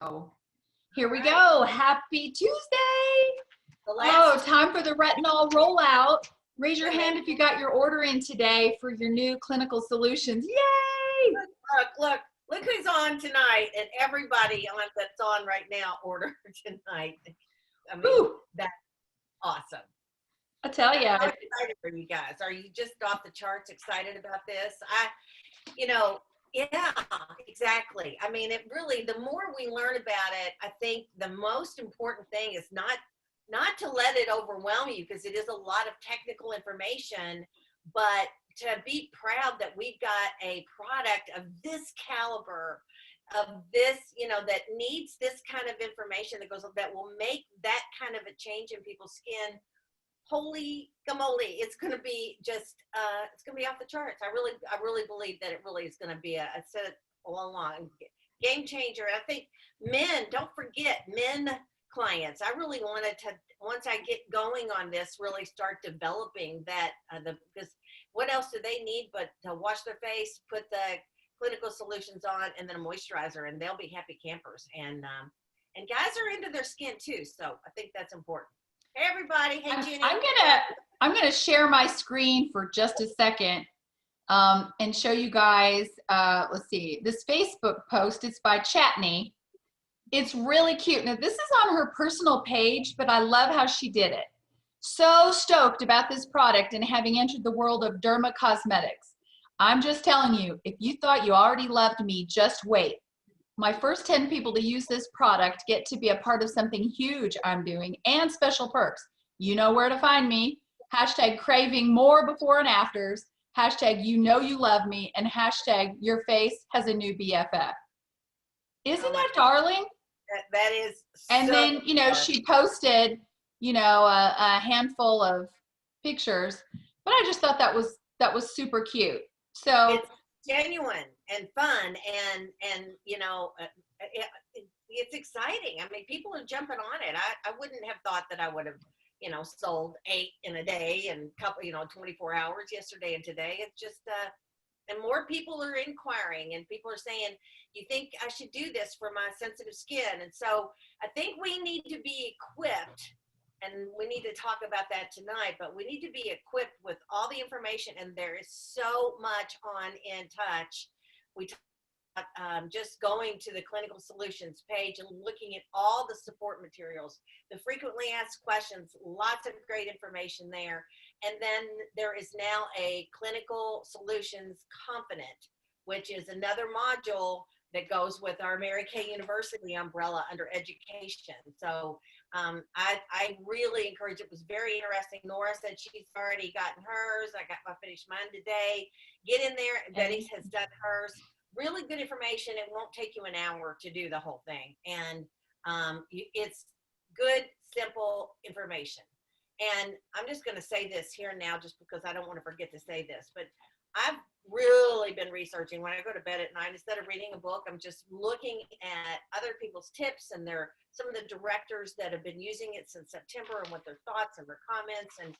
Oh, here we go. Happy Tuesday. Oh, time for the retinol rollout. Raise your hand if you got your order in today for your new clinical solutions. Yay! Look who's on tonight, and everybody that's on right now ordered tonight. I mean, Ooh. That's awesome. I tell you. How excited are you guys? Are you just off the charts excited about this? Yeah, exactly. I mean, it really, the more we learn about it, I think the most important thing is not to let it overwhelm you, because it is a lot of technical information, but to be proud that we've got a product of this caliber, of this, that needs this kind of information that will make that kind of a change in people's skin. Holy gamoly, it's going to be just it's going to be off the charts. I really believe that it really is going to be I said it all along, game changer. I think men, don't forget, men clients, I really wanted to, once I get going on this, really start developing that because what else do they need but to wash their face, put the clinical solutions on, and then a moisturizer, and they'll be happy campers. And guys are into their skin too, so I think that's important. Hey everybody, hey Jenny. I'm gonna share my screen for just a second and show you guys. Let's see, this Facebook post. It's by Chatney. It's really cute. Now this is on her personal page, but I love how she did it. So stoked about this product and having entered the world of derma cosmetics. I'm just telling you, if you thought you already loved me, just wait. My first 10 people to use this product get to be a part of something huge I'm doing, and special perks. You know where to find me. Hashtag craving more before and afters. Hashtag you know you love me. And hashtag your face has a new BFF. Isn't that darling? That is so And then, she posted, a handful of pictures, but I just thought that was super cute. So it's genuine and fun, and it's exciting. I mean, people are jumping on it. I wouldn't have thought that I would have, sold 8 in a day and couple, 24 hours yesterday and today. It's just, and more people are inquiring, and people are saying, you think I should do this for my sensitive skin? And so I think we need to be equipped, and we need to talk about that tonight, but we need to be equipped with all the information, and there is so much on InTouch. We just going to the clinical solutions page and looking at all the support materials, the frequently asked questions, lots of great information there. And then there is now a clinical solutions confident, which is another module that goes with our Mary Kay University umbrella under education. So I really encourage it. It was very interesting. Nora said she's already gotten hers. I finished mine today. Get in there. Betty has done hers. Really good information. It won't take you an hour to do the whole thing. And it's good, simple information. And I'm just going to say this here now, just because I don't want to forget to say this, but I've really been researching. When I go to bed at night, instead of reading a book, I'm just looking at other people's tips and some of the directors that have been using it since September, and what their thoughts and their comments, and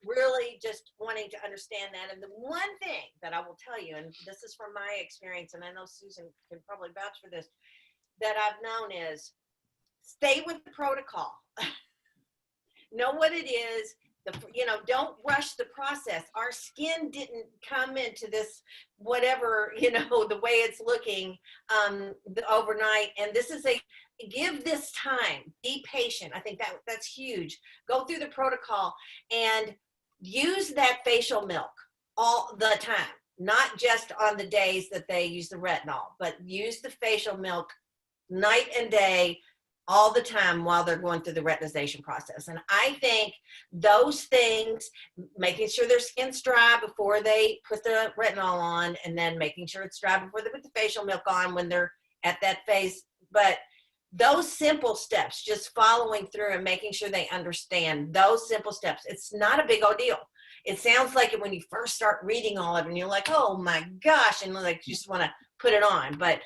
really just wanting to understand that. And the one thing that I will tell you, and this is from my experience, and I know Susan can probably vouch for this, that I've known is stay with the protocol. Know what it is. Don't rush the process. Our skin didn't come into this, whatever, the way it's looking overnight. And this is give this time, be patient. I think that's huge. Go through the protocol and use that facial milk all the time, not just on the days that they use the retinol, but use the facial milk night and day, all the time while they're going through the retinization process. And I think those things, making sure their skin's dry before they put the retinol on, and then making sure it's dry before they put the facial milk on when they're at that phase. But those simple steps, just following through and making sure they understand those simple steps, it's not a big old deal. It sounds like it when you first start reading all of it and you're like, oh my gosh, and like you just want to put it on. But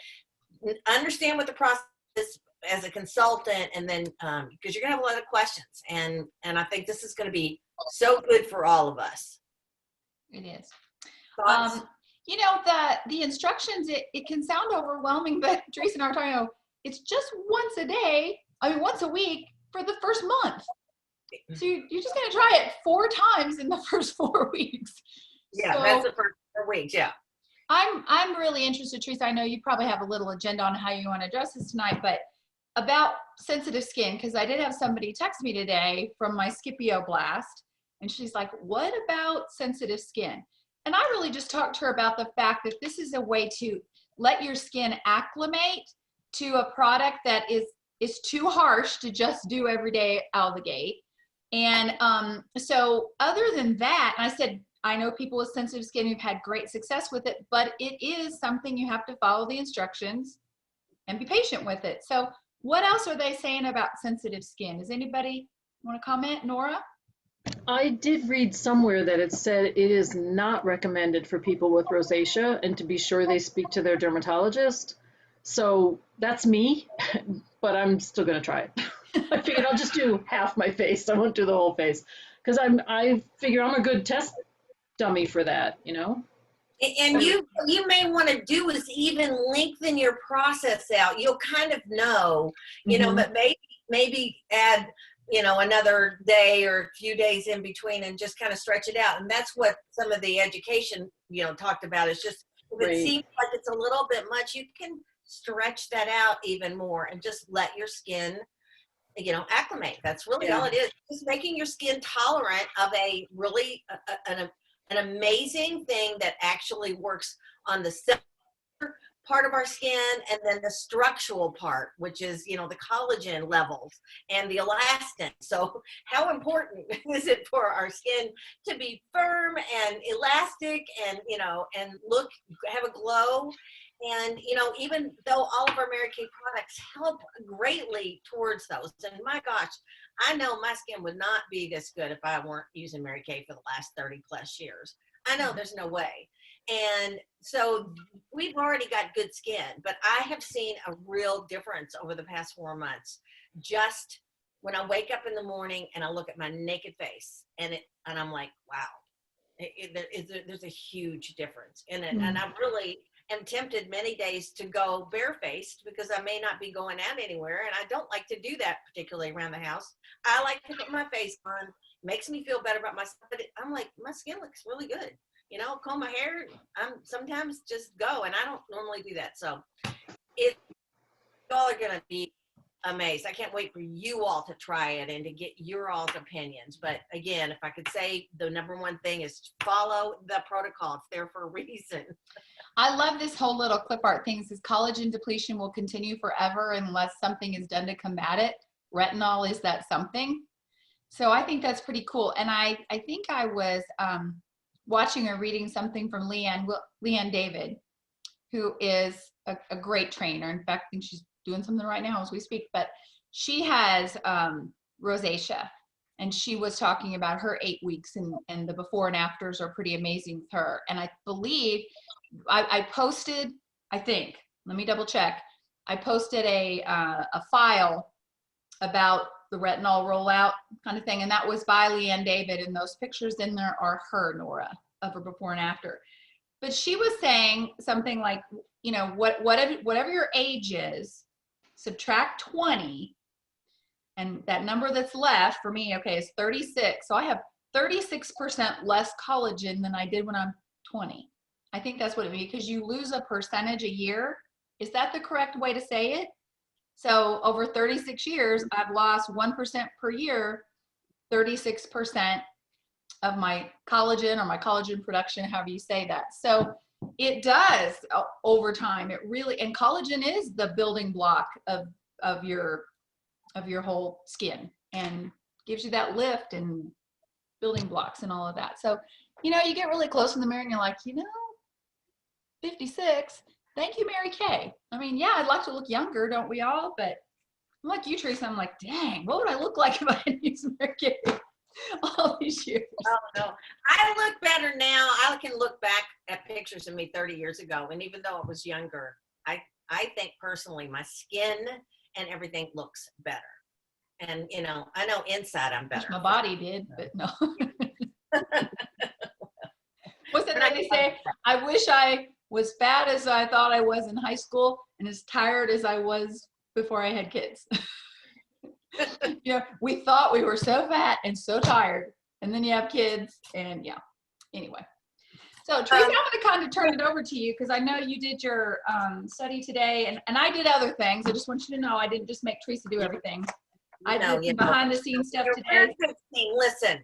understand what the process is as a consultant, and then because you're gonna have a lot of questions, and I think this is going to be so good for all of us. It is. Thoughts? The instructions, it can sound overwhelming, but Teresa and I were talking, it's just once a day, once a week for the first month. So you're just going to try it 4 times in the first 4 weeks. Yeah, So that's the first 4 weeks. Yeah. I'm really interested, Teresa. I know you probably have a little agenda on how you want to address this tonight, but about sensitive skin, because I did have somebody text me today from my Scipio blast, and she's like, what about sensitive skin? And I really just talked to her about the fact that this is a way to let your skin acclimate to a product that is too harsh to just do every day out of the gate. And so other than that, I said, I know people with sensitive skin who've had great success with it, but it is something you have to follow the instructions and be patient with it. So what else are they saying about sensitive skin? Does anybody want to comment? Nora? I did read somewhere that it said it is not recommended for people with rosacea, and to be sure they speak to their dermatologist. So that's me, but I'm still going to try it. I figured I'll just do half my face. I won't do the whole face because I figure I'm a good test dummy for that, you know? And you may want to do is even lengthen your process out. You'll kind of know, you know, but maybe add, you know, another day or a few days in between and just kind of stretch it out. And that's what some of the education, you know, talked about is just, if it seems like it's a little bit much, you can stretch that out even more and just let your skin, you know, acclimate. That's really all it is. Just making your skin tolerant of a really, an amazing thing that actually works on the cellular part of our skin and then the structural part, which is, you know, the collagen levels and the elastin. So how important is it for our skin to be firm and elastic and, you know, and have a glow? And, you know, even though all of our Mary Kay products help greatly towards those, and my gosh, I know my skin would not be this good if I weren't using Mary Kay for the last 30 plus years. I know there's no way. And so we've already got good skin, but I have seen a real difference over the past 4 months. Just when I wake up in the morning and I look at my naked face and I'm like, wow, there's a huge difference in it. And I really am tempted many days to go barefaced because I may not be going out anywhere. And I don't like to do that, particularly around the house. I like to put my face on, makes me feel better about myself. But I'm like, my skin looks really good. You know, comb my hair, I'm sometimes just go, and I don't normally do that. So y'all are going to be amazed. I can't wait for you all to try it and to get your all's opinions. But again, if I could say the number one thing is follow the protocol. It's there for a reason. I love this whole little clip art thing. It says collagen depletion will continue forever unless something is done to combat it. Retinol is that something. So I think that's pretty cool. And I think I was watching or reading something from Leanne David, who is a great trainer. In fact, I think she's doing something right now as we speak, but she has rosacea, and she was talking about her 8 weeks, and the before and afters are pretty amazing with her. And I believe I posted, I think, let me double check. I posted a file about the retinol rollout kind of thing. And that was by Leanne David. And those pictures in there are her, Nora, of her before and after. But she was saying something like, you know, whatever your age is, subtract 20. And that number that's left for me, okay, is 36. So I have 36% less collagen than I did when I'm 20. I think that's what it means, because you lose a percentage a year. Is that the correct way to say it? So over 36 years, I've lost 1% per year, 36% of my collagen or my collagen production, however you say that. So it does over time. It really, and collagen is the building block of your whole skin and gives you that lift and building blocks and all of that. So, you know, you get really close in the mirror and you're like, you know, 56. Thank you, Mary Kay. I mean, yeah, I'd like to look younger, don't we all? But I'm like you, Teresa. I'm like, dang, what would I look like if I hadn't used Mary Kay all these years? Oh, no. I look better now. I can look back at pictures of me 30 years ago, and even though I was younger, I think personally my skin and everything looks better. And, you know, I know inside I'm better. My body did, but no. What's that they say? I wish I was fat as I thought I was in high school and as tired as I was before I had kids. We thought we were so fat and so tired, and then you have kids, and yeah. Anyway, so Teresa, I'm going to kind of turn it over to you because I know you did your study today, and I did other things. I just want you to know I didn't just make Teresa do everything. I did some behind the scenes stuff today. Listen,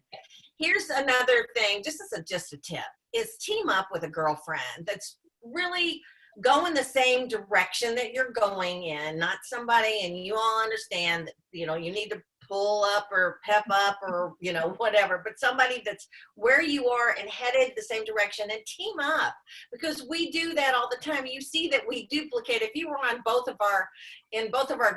here's another thing, just a tip, is team up with a girlfriend that's really going the same direction that you're going in, not somebody, and you all understand that, you need to pull up or pep up or, whatever, but somebody that's where you are and headed the same direction, and team up, because we do that all the time. You see that we duplicate. If you were on both of our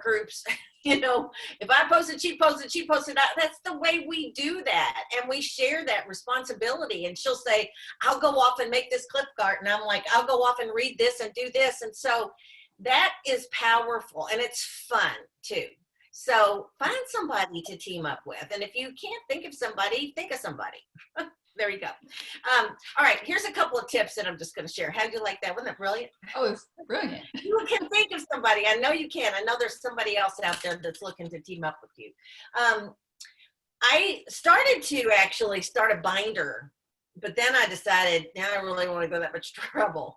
groups, if I posted, she posted, that's the way we do that. And we share that responsibility. And she'll say, I'll go off and make this clip art. And I'm like, I'll go off and read this and do this. And so that is powerful, and it's fun too. So find somebody to team up with. And if you can't think of somebody, think of somebody. There you go. All right, here's a couple of tips that I'm just going to share. How'd you like that? Wasn't that brilliant? Oh, it's brilliant. You can think of somebody. I know you can. I know there's somebody else out there that's looking to team up with you. I started to actually start a binder, but then I decided, now I really want to go that much trouble.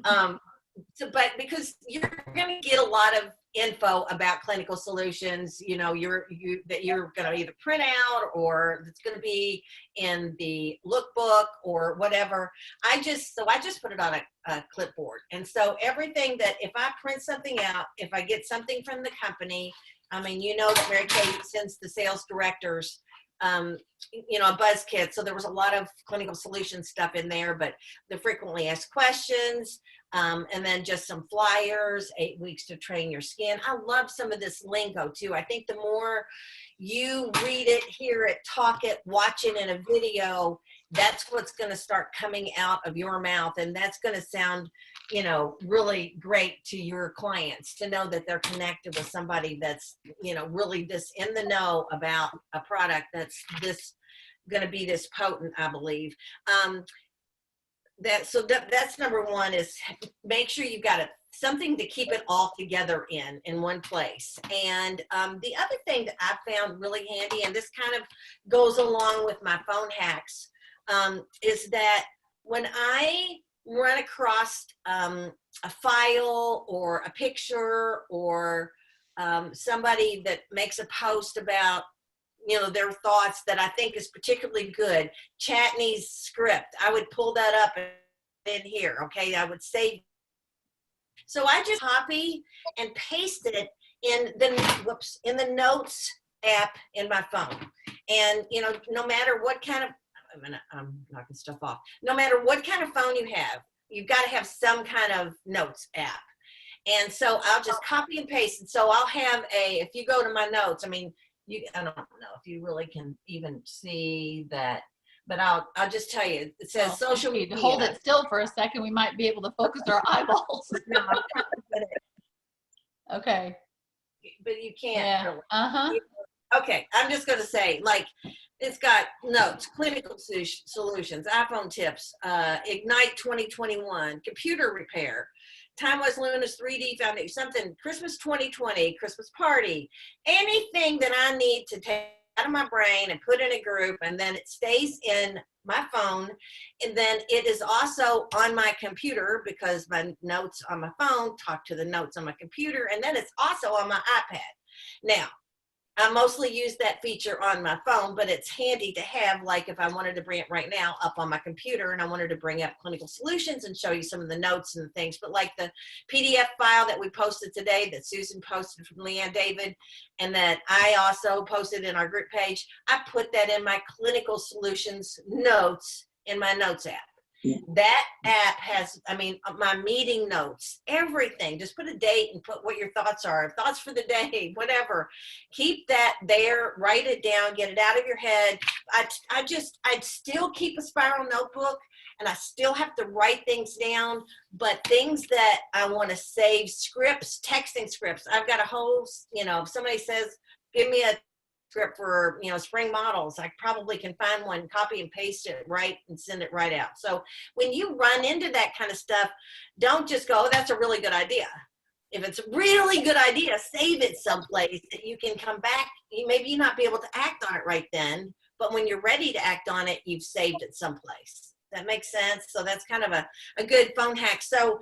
But because you're going to get a lot of info about Clinical Solutions, that you're going to either print out or it's going to be in the lookbook or whatever. I just put it on a clipboard. And so everything that, if I print something out, if I get something from the company, that Mary Kay sends the sales directors a buzz kit. So there was a lot of Clinical Solutions stuff in there, but the frequently asked questions, and then just some flyers, 8 weeks to train your skin. I love some of this lingo too. I think the more you read it, hear it, talk it, watch it in a video, that's what's going to start coming out of your mouth. And that's going to sound, really great to your clients, to know that they're connected with somebody that's, really this in the know about a product that's this going to be this potent, I believe. That's number one, is make sure you've got something to keep it all together in one place. And the other thing that I found really handy, and this kind of goes along with my phone hacks, is that when I run across a file or a picture or somebody that makes a post about their thoughts that I think is particularly good, Chatney's script, I would pull that up in here. Okay, I would save. So I just copy and paste it in the notes app in my phone. And no matter what kind of, I'm knocking stuff off. No matter what kind of phone you have, you've got to have some kind of notes app. And so I'll just copy and paste. And so I'll have if you go to my notes, I don't know if you really can even see that, but I'll just tell you, it says social media. Hold it still for a second. We might be able to focus our eyeballs. No, I'm not good at it. Okay. But you can't. Yeah. Really. Uh-huh. Okay, I'm just going to say, it's got notes, Clinical Solutions, iPhone tips, Ignite 2021, computer repair, Time-Wise Luna's 3D Foundation, something, Christmas 2020, Christmas party, anything that I need to take out of my brain and put in a group, and then it stays in my phone, and then it is also on my computer, because my notes on my phone talk to the notes on my computer, and then it's also on my iPad. Now, I mostly use that feature on my phone, but it's handy to have, like if I wanted to bring it right now up on my computer and I wanted to bring up Clinical Solutions and show you some of the notes and things, but like the PDF file that we posted today that Susan posted from Leanne David and that I also posted in our group page, I put that in my Clinical Solutions notes in my notes app. That app has, my meeting notes, everything. Just put a date and put what your thoughts are, thoughts for the day, whatever. Keep that there, write it down, get it out of your head. I'd still keep a spiral notebook, and I still have to write things down, but things that I want to save, scripts, texting scripts. I've got a whole, if somebody says, give me a script for spring models, I probably can find one, copy and paste it right and send it right out. So when you run into that kind of stuff, don't just go, oh, that's a really good idea. if it's a really good idea, save it someplace that you can come back. Maybe you not be able to act on it right then, but when you're ready to act on it, you've saved it someplace. That makes sense. So that's kind of a good phone hack. So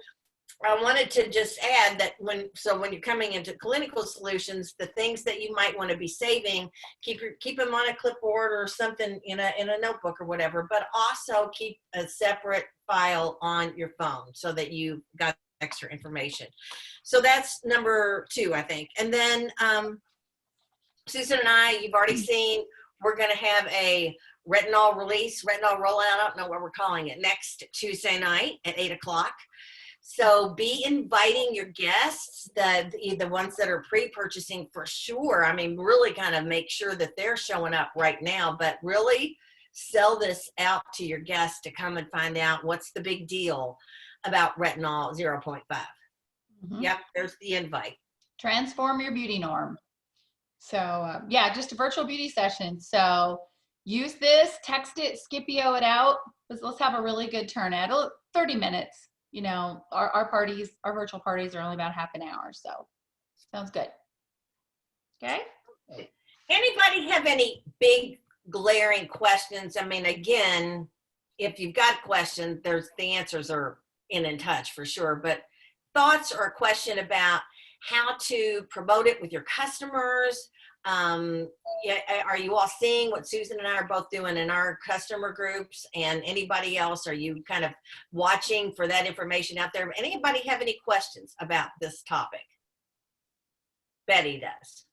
I wanted to just add that when you're coming into clinical solutions, the things that you might want to be saving, keep them on a clipboard or something in a notebook or whatever, but also keep a separate file on your phone so that you've got extra information. So that's number 2, I think. And then Susan and I, you've already seen, we're going to have a retinol rollout. I don't know what we're calling it, next Tuesday night at 8:00. So be inviting your guests, the ones that are pre-purchasing for sure. I mean, really kind of make sure that they're showing up right now, but really sell this out to your guests to come and find out what's the big deal about retinol 0.5. Yep, there's the invite. Transform your beauty norm. So yeah, just a virtual beauty session. So use this, text it, Scipio it out. Let's have a really good turnout. 30 minutes. You know, our virtual parties are only about half an hour. So sounds good. Okay. Anybody have any big glaring questions? I mean, again, if you've got questions, the answers are in touch for sure, but thoughts or a question about how to promote it with your customers. Are you all seeing what Susan and I are both doing in our customer groups, and anybody else? Are you kind of watching for that information out there? Anybody have any questions about this topic? Betty does.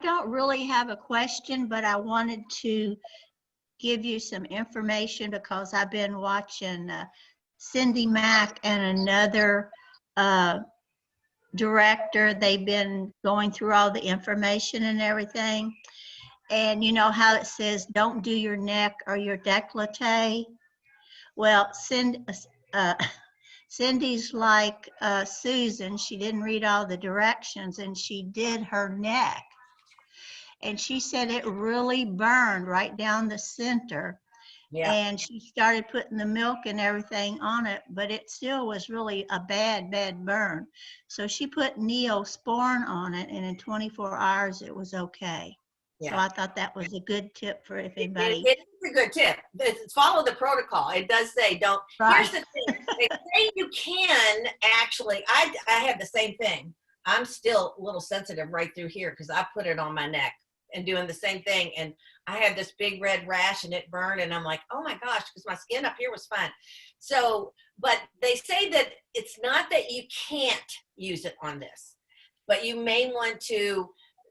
I don't really have a question, but I wanted to give you some information because I've been watching Cindy Mack and another director. They've been going through all the information and everything. And you know how it says, don't do your neck or your décolleté? Well, Cindy's like Susan. She didn't read all the directions and she did her neck. And she said it really burned right down the center. Yeah. And she started putting the milk and everything on it, but it still was really a bad burn. So she put Neosporin on it, and in 24 hours, it was okay. Yeah. So I thought that was a good tip for if anybody. It is a good tip. Follow the protocol. It does say don't. Right. Here's the thing. They say you can actually, I have the same thing. I'm still a little sensitive right through here because I put it on my neck and doing the same thing. And I had this big red rash and it burned, and I'm like, oh my gosh, because my skin up here was fine. So, but they say that it's not that you can't use it on this, but you may want to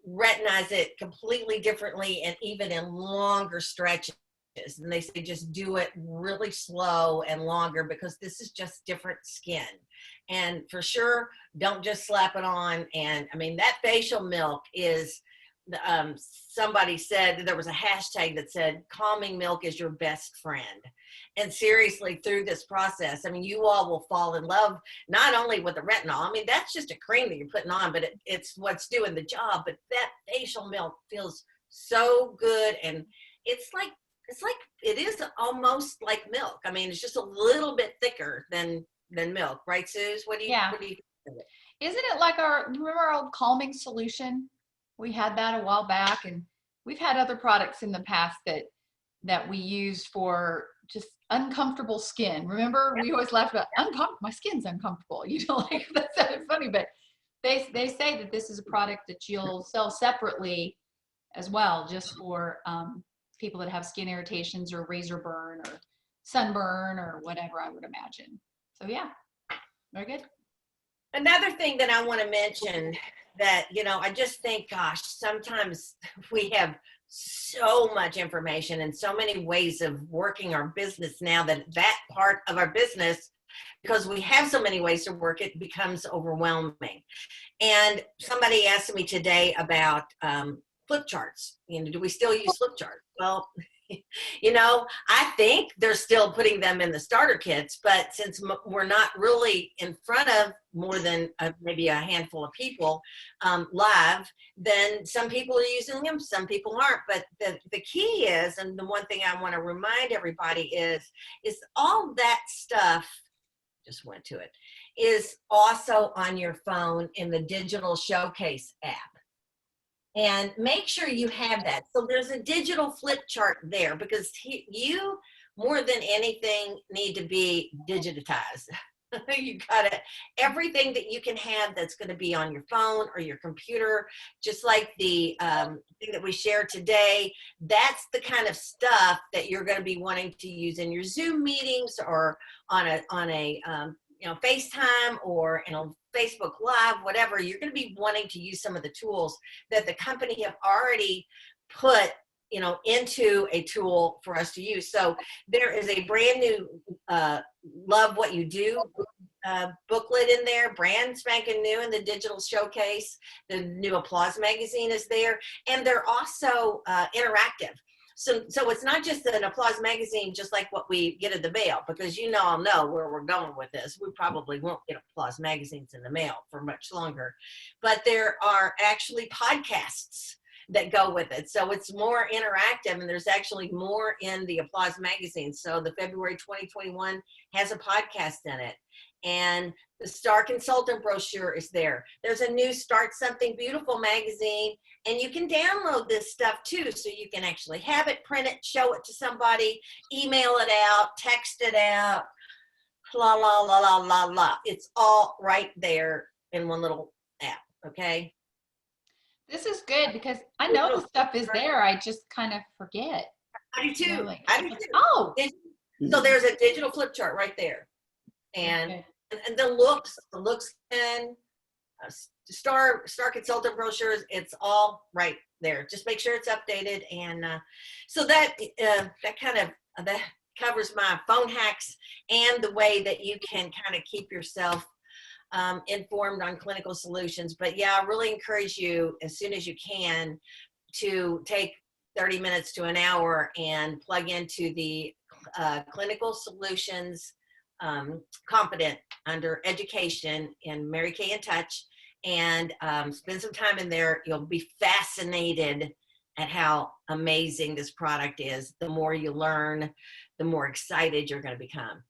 retinize it completely differently and even in longer stretches. And they say just do it really slow and longer because this is just different skin. And for sure, don't just slap it on. And I mean, that facial milk is, somebody said, there was a hashtag that said calming milk is your best friend. And seriously, through this process, I mean, you all will fall in love not only with the retinol. I mean, that's just a cream that you're putting on, but it's what's doing the job. But that facial milk feels so good, and it is almost like milk. I mean, it's just a little bit thicker than milk, right, Suze? What do you think of it? Isn't it like remember our old calming solution? We had that a while back, and we've had other products in the past that we used for just uncomfortable skin. Remember, we always laughed about my skin's uncomfortable. You know, like that sounded funny, but they say that this is a product that you'll sell separately as well, just for people that have skin irritations or razor burn or sunburn or whatever, I would imagine. So yeah, very good. Another thing that I want to mention that, you know, I just think, gosh, sometimes we have so much information and so many ways of working our business now that part of our business, because we have so many ways to work, it becomes overwhelming. And somebody asked me today about flip charts. You know, do we still use flip charts? Well, you know, I think they're still putting them in the starter kits, but since we're not really in front of more than maybe a handful of people live, then some people are using them, some people aren't. But the key is, and the one thing I want to remind everybody is all that stuff, just went to it, is also on your phone in the digital showcase app. And make sure you have that. So there's a digital flip chart there, because you, more than anything, need to be digitized. You got it. Everything that you can have that's going to be on your phone or your computer, just like the thing that we shared today, that's the kind of stuff that you're going to be wanting to use in your Zoom meetings, or on a FaceTime, or in a Facebook Live, whatever. You're going to be wanting to use some of the tools that the company have already put into a tool for us to use. So there is a brand new Love What You Do booklet in there, brand spanking new in the digital showcase. The new Applause magazine is there, and they're also interactive. So it's not just an Applause magazine, just like what we get in the mail, because I'll know where we're going with this. We probably won't get Applause magazines in the mail for much longer, but there are actually podcasts that go with it. So it's more interactive, and there's actually more in the Applause magazine. So the February 2021 has a podcast in it. And the Star Consultant brochure is there. There's a new Start Something Beautiful magazine, and you can download this stuff too. So you can actually have it, print it, show it to somebody, email it out, text it out, la, la, la, la, la, la. It's all right there in one little app, okay? This is good, because I know the stuff is there. I just kind of forget. I do too. Like, I do too. oh, So there's a digital flip chart right there. And okay. and the looks and Star Consultant brochures, it's all right there. Just make sure it's updated. And so that that covers my phone hacks and the way that you can kind of keep yourself informed on clinical solutions. But yeah, I really encourage you, as soon as you can, to take 30 minutes to an hour and plug into the clinical solutions competent under education in Mary Kay in Touch, and spend some time in there. You'll be fascinated at how amazing this product is. The more you learn, the more excited you're going to become.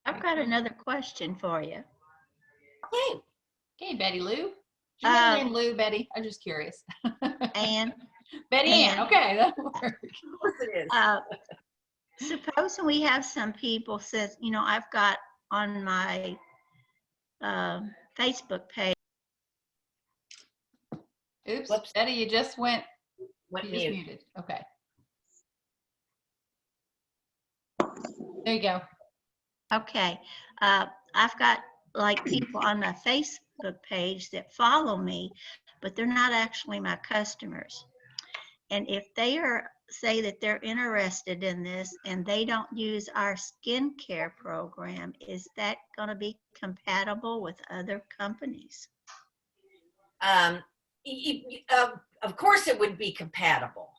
I've got another question for you. Okay. Okay, Betty Lou. Is your middle name Lou, Betty? I'm just curious. And Betty Ann. Okay, that'll work. Of course it is. supposing we have some people says, I've got on my Facebook page. Oops, Whoops. Betty, you just went Went you just mute. muted. Okay. There you go. Okay, I've got like people on my Facebook page that follow me, but they're not actually my customers. And if they say that they're interested in this and they don't use our skincare program, is that going to be compatible with other companies? Of course it would be compatible,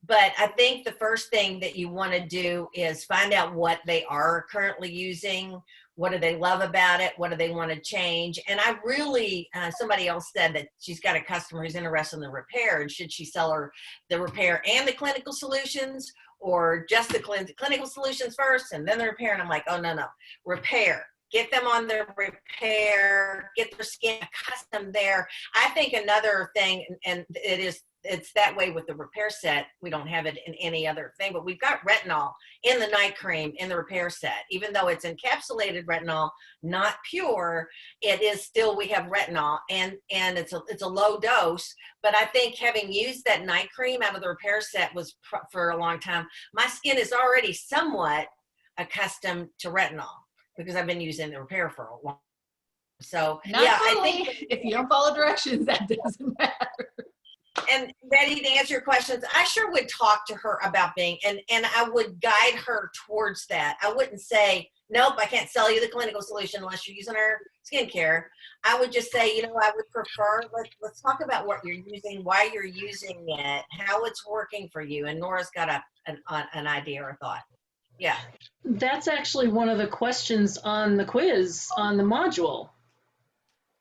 but I think the first thing that you want to do is find out what they are currently using. What do they love about it? What do they want to change? And I really, somebody else said that she's got a customer who's interested in the repair, and should she sell her the repair and the clinical solutions, or just the clinical solutions first and then the repair? And I'm like, oh, no, repair. Get them on their repair, get their skin accustomed there. I think another thing, and it's that way with the repair set. We don't have it in any other thing, but we've got retinol in the night cream in the repair set. Even though it's encapsulated retinol, not pure, it is still, we have retinol, and it's a low dose. But I think having used that night cream out of the repair set was for a long time, my skin is already somewhat accustomed to retinol, because I've been using the repair for a long time. So Not yeah, totally. I think If you don't follow directions, that doesn't matter. and Betty, to answer your questions, I sure would talk to her about being, and I would guide her towards that. I wouldn't say, nope, I can't sell you the clinical solution unless you're using our skincare. I would just say, I would prefer, let's talk about what you're using, why you're using it, how it's working for you. And Nora's got an idea or thought. Yeah. That's actually one of the questions on the quiz on the module.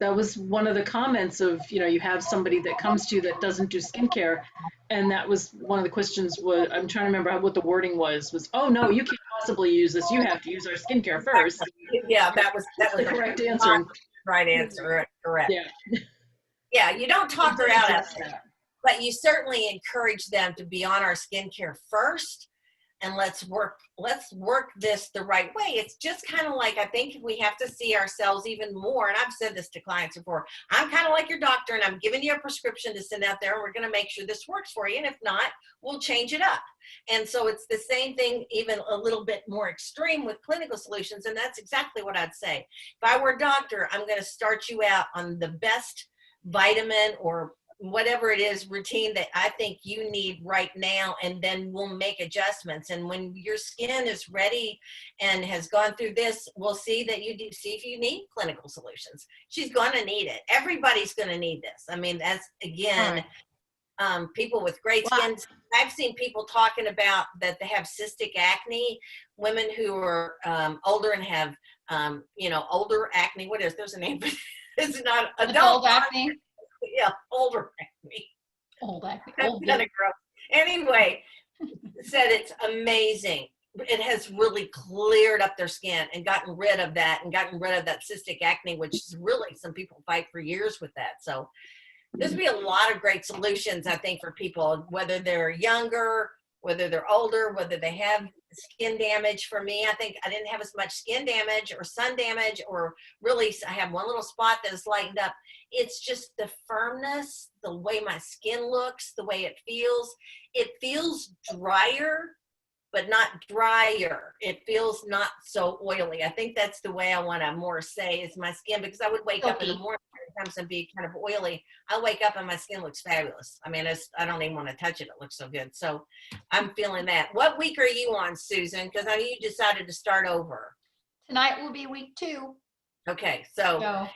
That was one of the comments of, you have somebody that comes to you that doesn't do skincare. And that was one of the questions. I'm trying to remember what the wording was, oh no, you can't possibly use this. You have to use our skincare first. Yeah, that was The correct answer. right answer. Correct. Yeah. Yeah, you don't talk her out of Address it, that. but you certainly encourage them to be on our skincare first, and let's work this the right way. It's just kind of like, I think we have to see ourselves even more, and I've said this to clients before, I'm kind of like your doctor, and I'm giving you a prescription to send out there, and we're going to make sure this works for you, and if not, we'll change it up. And so it's the same thing, even a little bit more extreme with clinical solutions, and that's exactly what I'd say. If I were a doctor, I'm going to start you out on the best vitamin or whatever it is routine that I think you need right now, and then we'll make adjustments. And when your skin is ready and has gone through this, we'll see that you do, see if you need clinical solutions. She's going to need it. Everybody's going to need this. I mean, that's again, people with great skin. I've seen people talking about that they have cystic acne, women who are older and have older acne. What is, there's a name for it. It's not adult acne. Yeah, older acne. Old acne. That's Old kind of gross. Anyway, said it's amazing. It has really cleared up their skin and gotten rid of that cystic acne, which is really, some people fight for years with that. So there's be a lot of great solutions, I think, for people, whether they're younger, whether they're older, whether they have skin damage. For me, I think I didn't have as much skin damage or sun damage, or really I have one little spot that is lightened up. It's just the firmness, the way my skin looks, the way it feels. It feels drier, but not drier. It feels not so oily. I think that's the way I want to more say is my skin, because I would wake up in the morning sometimes and be kind of oily. I wake up and my skin looks fabulous. I mean, I don't even want to touch it. It looks so good. So I'm feeling that. What week are you on, Susan? Because I know you decided to start over. Tonight will be week 2. Okay, so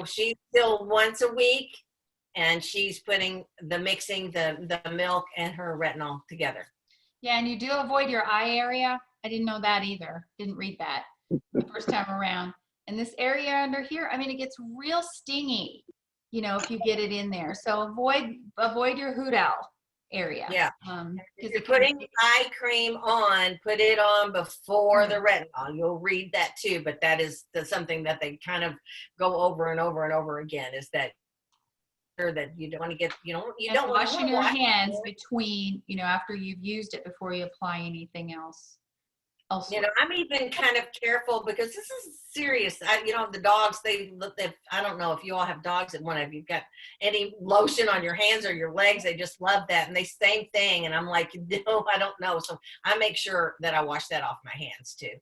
she's still once a week, and she's mixing the milk and her retinol together. Yeah, and you do avoid your eye area. I didn't know that either. Didn't read that the first time around. And this area under here, I mean, it gets real stingy, if you get it in there. So avoid your hoot owl area. Yeah. If you're putting eye cream on, put it on before the retinol. You'll read that too, but that's something that they kind of go over and over and over again, is that you don't want to get, you don't want washing your hands between, after you've used it, before you apply anything else. I'm even kind of careful, because this is serious. The dogs, I don't know if you all have dogs at one of you've got any lotion on your hands or your legs. They just love that. And they same thing. And I'm like, no, I don't know. So I make sure that I wash that off my hands too.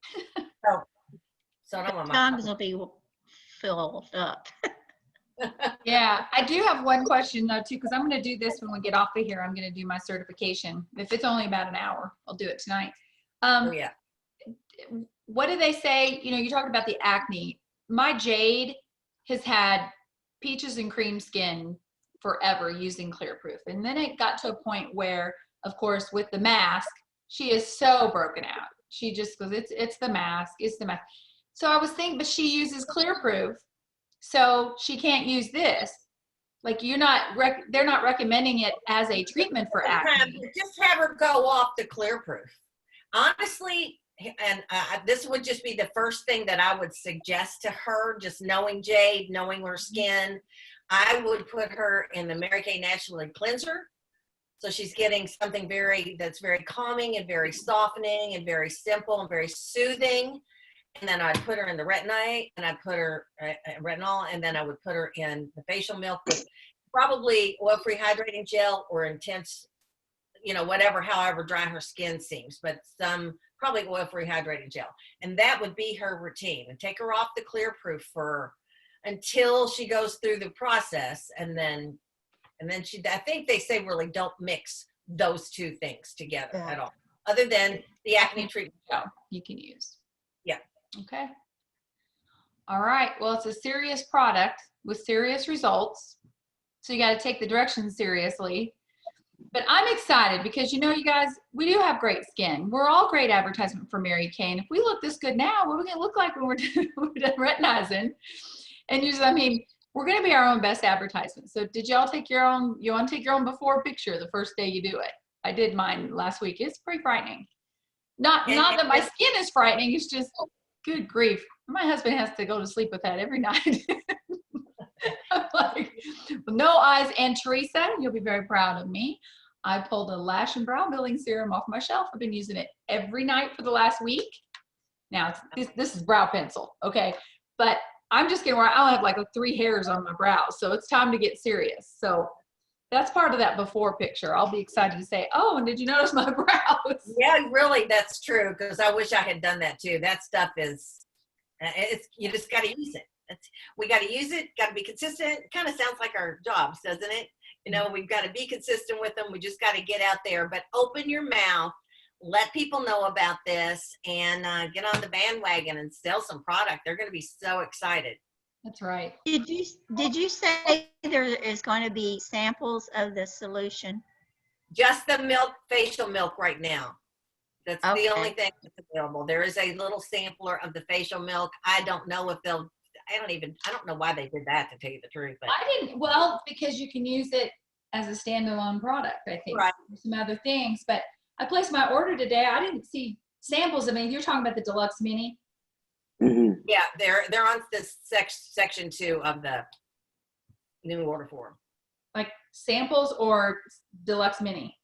So I don't want my tongues will be filled up. Yeah, I do have one question though too, because I'm going to do this when we get off of here. I'm going to do my certification. If it's only about an hour, I'll do it tonight. Yeah. What do they say? You talked about the acne. My Jade has had peaches and cream skin forever using Clearproof. And then it got to a point where, of course, with the mask, she is so broken out. She just goes, it's the mask, it's the mask. So I was thinking, but she uses Clearproof, so she can't use this. Like they're not recommending it as a treatment for acne. Just have her go off the Clearproof. Honestly, and this would just be the first thing that I would suggest to her, just knowing Jade, knowing her skin. I would put her in the Mary Kay Naturally Cleanser. So she's getting something that's very calming and very softening and very simple and very soothing. And then I'd put her in the retinol, and I'd put her retinol, and then I would put her in the facial milk with probably oil-free hydrating gel or intense, however dry her skin seems, but probably oil-free hydrating gel. And that would be her routine, and take her off the Clearproof until she goes through the process. And then I think they say really don't mix those two things together at all, other than the acne treatment you can use. Yeah. Okay. All right. Well, it's a serious product with serious results. So you got to take the directions seriously. But I'm excited because, you guys, we do have great skin. We're all great advertisement for Mary Kay. And if we look this good now, what are we going to look like when we're done retinizing? And we're going to be our own best advertisement. So did y'all take your own, you want to take your own before picture the first day you do it? I did mine last week. It's pretty frightening. Not And- that my skin is frightening. It's just, good grief. My husband has to go to sleep with that every night. I'm like, no eyes. And Teresa, you'll be very proud of me. I pulled a lash and brow building serum off my shelf. I've been using it every night for the last week. Now, this is brow pencil, okay? But I'm just getting where I'll have like 3 hairs on my brows. So it's time to get serious. So that's part of that before picture. I'll be excited to say, oh, and did you notice my brows? Yeah, really, that's true. Because I wish I had done that too. That stuff is, it's you just got to use it. We got to use it. Got to be consistent. It kind of sounds like our jobs, doesn't it? You know, we've got to be consistent with them. We just got to get out there. But open your mouth, let people know about this, and get on the bandwagon and sell some product. They're going to be so excited. That's right. Did you say there is going to be samples of the solution? Just the milk, facial milk right now. That's the Okay. only thing that's available. There is a little sampler of the facial milk. I don't know if they'll, I don't know why they did that, to tell you the truth. But Well, because you can use it as a standalone product, I think. Right. There's some other things, but I placed my order today. I didn't see samples. I mean, you're talking about the Deluxe Mini. Mhm. yeah, they're on this section 2 of the new order form. Like samples or Deluxe Mini?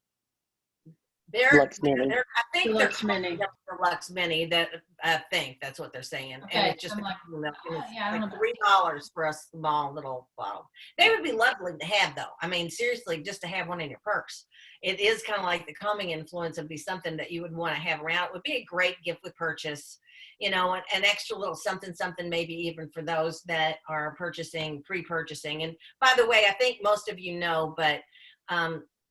Deluxe Mini. I think Deluxe they're Mini. Deluxe Mini. That I think that's what they're saying. Okay, And it's just I'm like, milk. And it's yeah, I don't like know. $3 for a small little bottle. They would be lovely to have, though. I mean, seriously, just to have one in your purse. It is kind of like the calming influence would be something that you would want to have around. It would be a great gift with purchase. You know, an extra little something, maybe even for those that are pre-purchasing. And by the way, I think most of you know, but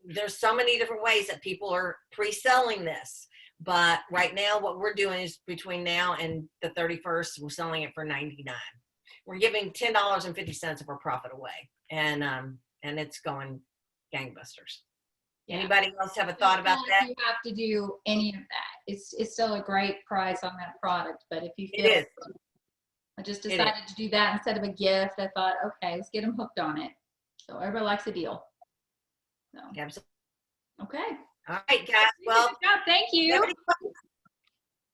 there's so many different ways that people are pre-selling this. But right now, what we're doing is between now and the 31st, we're selling it for $99. We're giving $10.50 of our profit away, and it's going gangbusters. Yeah. Anybody else have a thought about that? You have to do any of that. It's still a great price on that product, but if you It feel, is. I just It is. decided to do that instead of a gift. I thought, okay, let's get them hooked on it. So everybody likes a deal. So, Absolutely. okay. All right, guys. Well, Good job. Thank you. Everybody-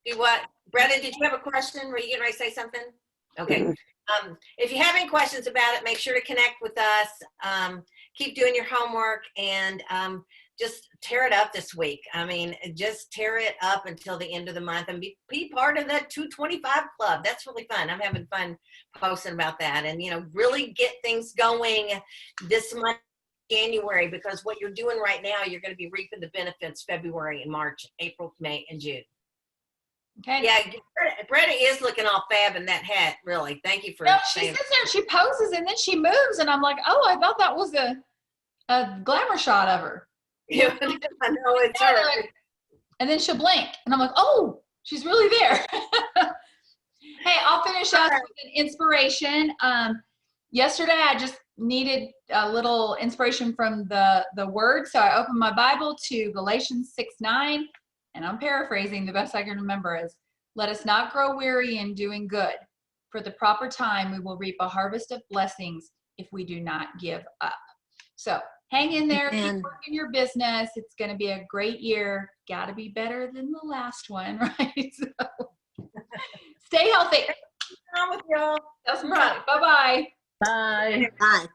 do what? Brenda, did you have a question? Were you getting ready to say something? Okay. If you have any questions about it, make sure to connect with us. Keep doing your homework, and just tear it up this week. I mean, just tear it up until the end of the month, and be part of that 225 club. That's really fun. I'm having fun posting about that, and really get things going this month, January, because what you're doing right now, you're going to be reaping the benefits February and March, April, May, and June. Okay. Yeah, Brenda is looking all fab in that hat. Really, thank you for No, she saying. sits there and she poses and then she moves, and I'm like, oh, I thought that was a glamour shot of her. I know it's her. And then she'll blink, and I'm like, oh, she's really there. Hey, I'll finish up with an inspiration. Yesterday, I just needed a little inspiration from the word, so I opened my Bible to Galatians 6:9, and I'm paraphrasing the best I can remember is, let us not grow weary in doing good. For the proper time, we will reap a harvest of blessings if we do not give up. So hang in there, keep Amen. working your business. It's going to be a great year. Got to be better than the last one, right? So, stay healthy. On with y'all. That's right. Bye-bye. Bye. Bye.